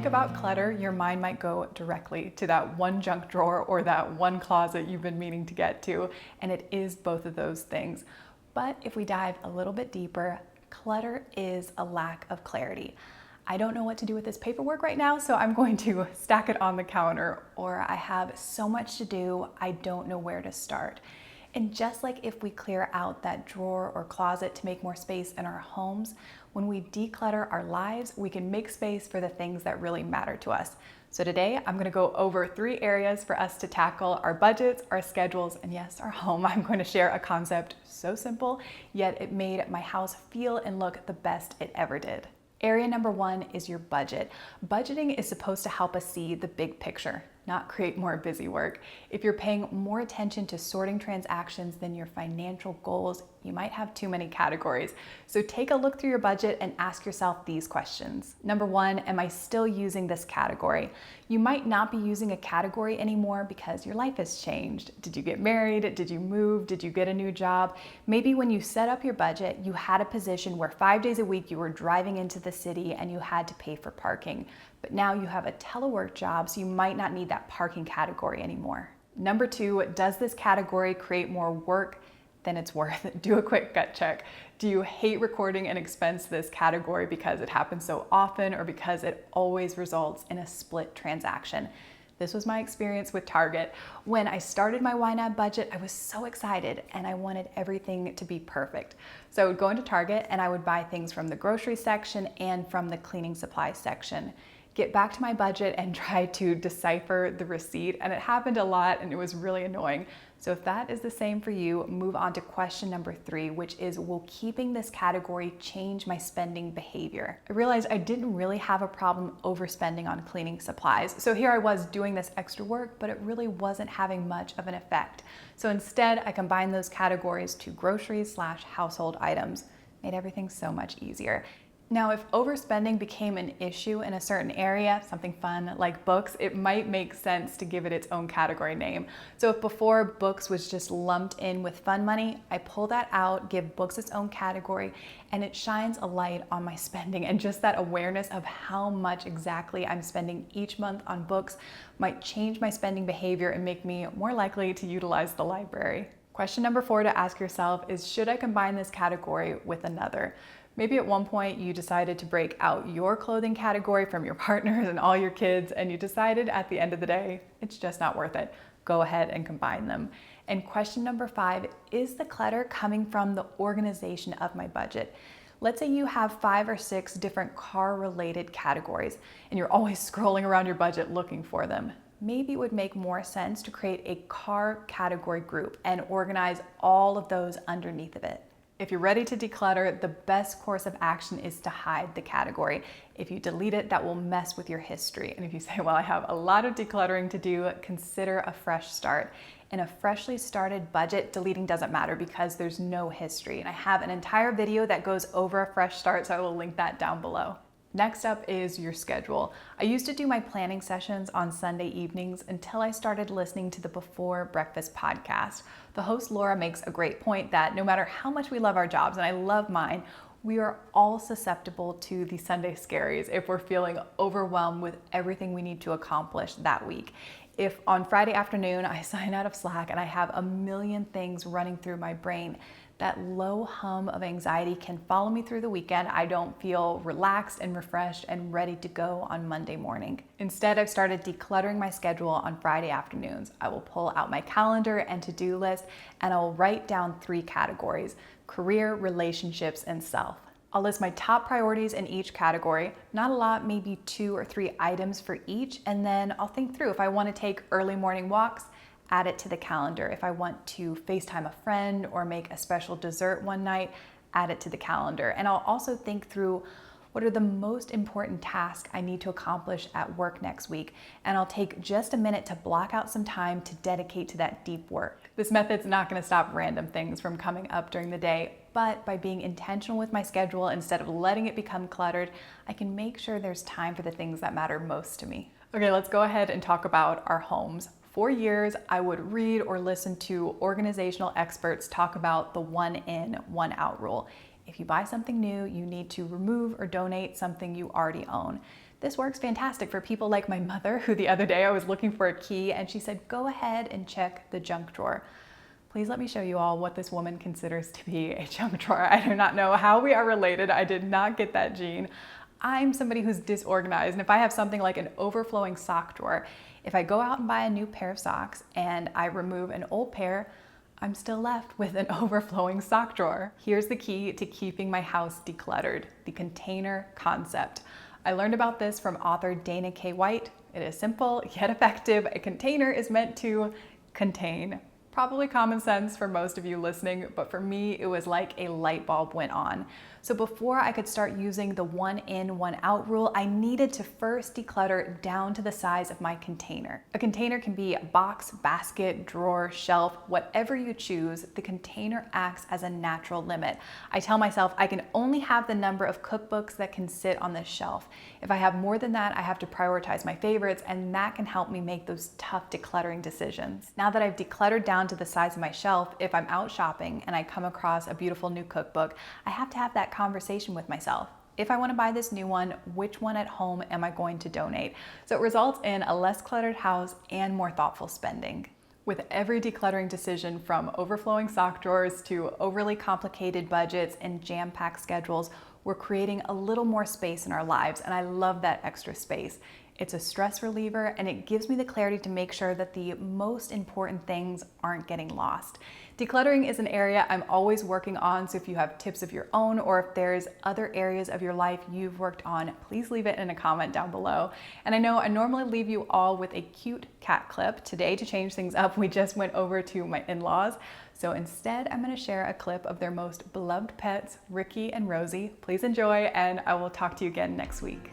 think about clutter, your mind might go directly to that one junk drawer or that one closet you've been meaning to get to, and it is both of those things. But if we dive a little bit deeper, clutter is a lack of clarity. I don't know what to do with this paperwork right now, so I'm going to stack it on the counter, or I have so much to do, I don't know where to start. And just like if we clear out that drawer or closet to make more space in our homes, when we declutter our lives, we can make space for the things that really matter to us. So today I'm going to go over 3 areas for us to tackle our budgets, our schedules, and yes, our home. I'm going to share a concept so simple, yet it made my house feel and look the best it ever did. Area number 1 is your budget. Budgeting is supposed to help us see the big picture, not create more busy work. If you're paying more attention to sorting transactions than your financial goals, you might have too many categories. So take a look through your budget and ask yourself these questions. Number 1, am I still using this category? You might not be using a category anymore because your life has changed. Did you get married? Did you move? Did you get a new job? Maybe when you set up your budget, you had a position where 5 days a week you were driving into the city and you had to pay for parking. But now you have a telework job, so you might not need that parking category anymore. Number 2, does this category create more work than it's worth? Do a quick gut check. Do you hate recording an expense to this category because it happens so often or because it always results in a split transaction? This was my experience with Target. When I started my YNAB budget, I was so excited and I wanted everything to be perfect. So I would go into Target and I would buy things from the grocery section and from the cleaning supplies section. Get back to my budget and try to decipher the receipt, and it happened a lot and it was really annoying. So if that is the same for you, move on to question number 3, which is, will keeping this category change my spending behavior? I realized I didn't really have a problem overspending on cleaning supplies. So here I was doing this extra work, but it really wasn't having much of an effect. So instead, I combined those categories to groceries/household items. Made everything so much easier. Now, if overspending became an issue in a certain area, something fun like books, it might make sense to give it its own category name. So if before books was just lumped in with fun money, I pull that out, give books its own category, and it shines a light on my spending. And just that awareness of how much exactly I'm spending each month on books might change my spending behavior and make me more likely to utilize the library. Question number 4 to ask yourself is, should I combine this category with another? Maybe at one point you decided to break out your clothing category from your partners and all your kids, and you decided at the end of the day, it's just not worth it. Go ahead and combine them. And question number 5, is the clutter coming from the organization of my budget? Let's say you have 5 or 6 different car-related categories, and you're always scrolling around your budget looking for them. Maybe it would make more sense to create a car category group and organize all of those underneath of it. If you're ready to declutter, the best course of action is to hide the category. If you delete it, that will mess with your history. And if you say, well, I have a lot of decluttering to do, consider a fresh start. In a freshly started budget, deleting doesn't matter because there's no history. And I have an entire video that goes over a fresh start, so I will link that down below. Next up is your schedule. I used to do my planning sessions on Sunday evenings until I started listening to the Before Breakfast podcast. The host Laura makes a great point that no matter how much we love our jobs, and I love mine, we are all susceptible to the Sunday scaries if we're feeling overwhelmed with everything we need to accomplish that week. If on Friday afternoon I sign out of Slack and I have a million things running through my brain, that low hum of anxiety can follow me through the weekend. I don't feel relaxed and refreshed and ready to go on Monday morning. Instead, I've started decluttering my schedule on Friday afternoons. I will pull out my calendar and to-do list, and I will write down 3 categories: career, relationships, and self. I'll list my top priorities in each category, not a lot, maybe 2 or 3 items for each, and then I'll think through if I want to take early morning walks, add it to the calendar. If I want to FaceTime a friend or make a special dessert one night, add it to the calendar. And I'll also think through what are the most important tasks I need to accomplish at work next week. And I'll take just a minute to block out some time to dedicate to that deep work. This method's not gonna stop random things from coming up during the day, but by being intentional with my schedule instead of letting it become cluttered, I can make sure there's time for the things that matter most to me. Okay, let's go ahead and talk about our homes. For years, I would read or listen to organizational experts talk about the 1 in, 1 out rule. If you buy something new, you need to remove or donate something you already own. This works fantastic for people like my mother, who the other day I was looking for a key and she said, go ahead and check the junk drawer. Please let me show you all what this woman considers to be a junk drawer. I do not know how we are related. I did not get that gene. I'm somebody who's disorganized, and if I have something like an overflowing sock drawer, if I go out and buy a new pair of socks and I remove an old pair, I'm still left with an overflowing sock drawer. Here's the key to keeping my house decluttered: the container concept. I learned about this from author Dana K. White. It is simple yet effective. A container is meant to contain. Probably common sense for most of you listening, but for me, it was like a light bulb went on. So before I could start using the 1 in, 1 out rule, I needed to first declutter down to the size of my container. A container can be a box, basket, drawer, shelf, whatever you choose. The container acts as a natural limit. I tell myself I can only have the number of cookbooks that can sit on this shelf. If I have more than that, I have to prioritize my favorites, and that can help me make those tough decluttering decisions. Now that I've decluttered down to the size of my shelf, if I'm out shopping and I come across a beautiful new cookbook, I have to have that conversation with myself. If I want to buy this new one, which one at home am I going to donate? So it results in a less cluttered house and more thoughtful spending. With every decluttering decision, from overflowing sock drawers to overly complicated budgets and jam-packed schedules, we're creating a little more space in our lives, and I love that extra space. It's a stress reliever, and it gives me the clarity to make sure that the most important things aren't getting lost. Decluttering is an area I'm always working on, so if you have tips of your own, or if there's other areas of your life you've worked on, please leave it in a comment down below. And I know I normally leave you all with a cute cat clip. Today, to change things up, we just went over to my in-laws. So instead, I'm going to share a clip of their most beloved pets, Ricky and Rosie. Please enjoy, and I will talk to you again next week.